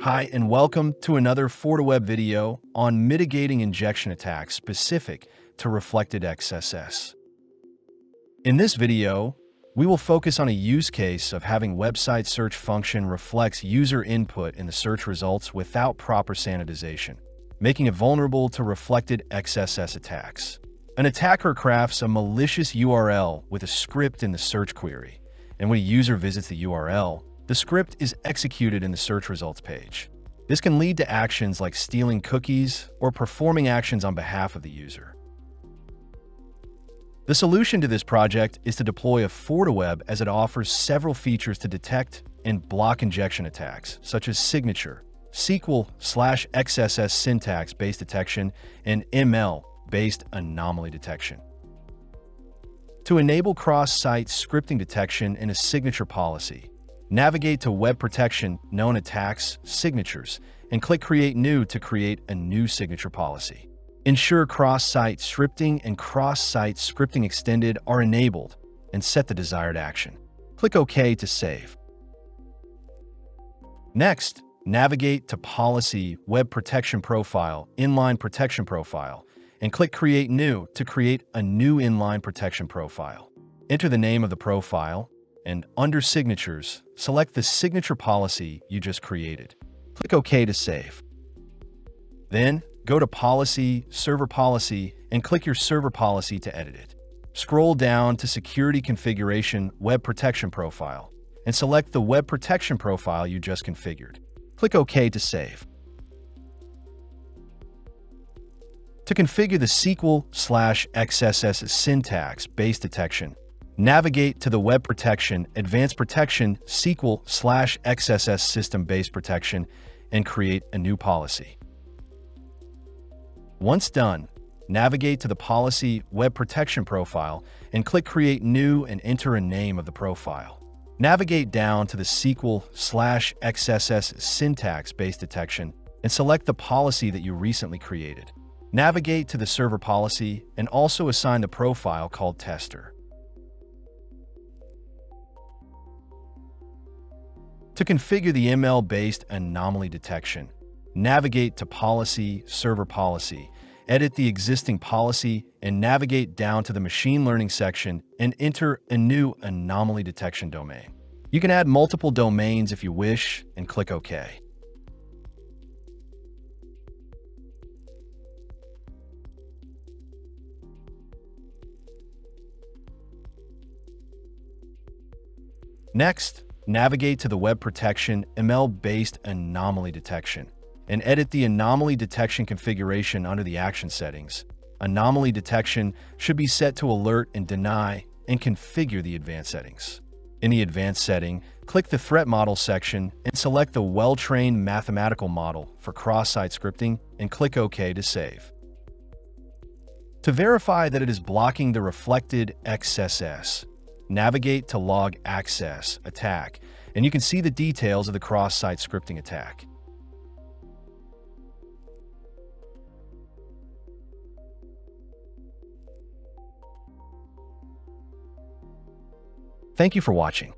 Hi, and welcome to another FortiWeb video on mitigating injection attacks specific to Reflected XSS. In this video, we will focus on a use case of having website search function reflects user input in the search results without proper sanitization, making it vulnerable to Reflected XSS attacks. An attacker crafts a malicious URL with a script in the search query, and when a user visits the URL, the script is executed in the search results page. This can lead to actions like stealing cookies or performing actions on behalf of the user. The solution to this project is to deploy a FortiWeb, as it offers several features to detect and block injection attacks, such as signature, SQL/XSS syntax-based detection, and ML-based anomaly detection. To enable cross-site scripting detection in a signature policy, navigate to Web Protection, Known Attacks, Signatures, and click Create New to create a new signature policy. Ensure cross-site scripting and cross-site scripting extended are enabled, and set the desired action. Click OK to save. Next, navigate to Policy, Web Protection Profile, Inline Protection Profile, and click Create New to create a new inline protection profile. Enter the name of the profile, and under Signatures, select the signature policy you just created. Click OK to save. Then, go to Policy, Server Policy, and click your server policy to edit it. Scroll down to Security Configuration, Web Protection Profile, and select the web protection profile you just configured. Click OK to save. To configure the SQL/XSS syntax-based detection, navigate to the Web Protection, Advanced Protection, SQL/XSS system-based protection, and create a new policy. Once done, navigate to the Policy, Web Protection Profile, and click Create New and enter a name of the profile. Navigate down to the SQL/XSS syntax-based detection and select the policy that you recently created. Navigate to the server policy and also assign the profile called Tester. To configure the ML-based anomaly detection, navigate to Policy, Server Policy, edit the existing policy, and navigate down to the Machine Learning section and enter a new anomaly detection domain. You can add multiple domains if you wish and click OK. Next, navigate to the Web Protection ML-based anomaly detection and edit the anomaly detection configuration under the action settings. Anomaly detection should be set to alert and deny, and configure the advanced settings. In the advanced setting, click the Threat Model section and select the Well-Trained Mathematical Model for cross-site scripting and click OK to save. To verify that it is blocking the Reflected XSS, navigate to Log Access Attack, and you can see the details of the cross-site scripting attack. Thank you for watching.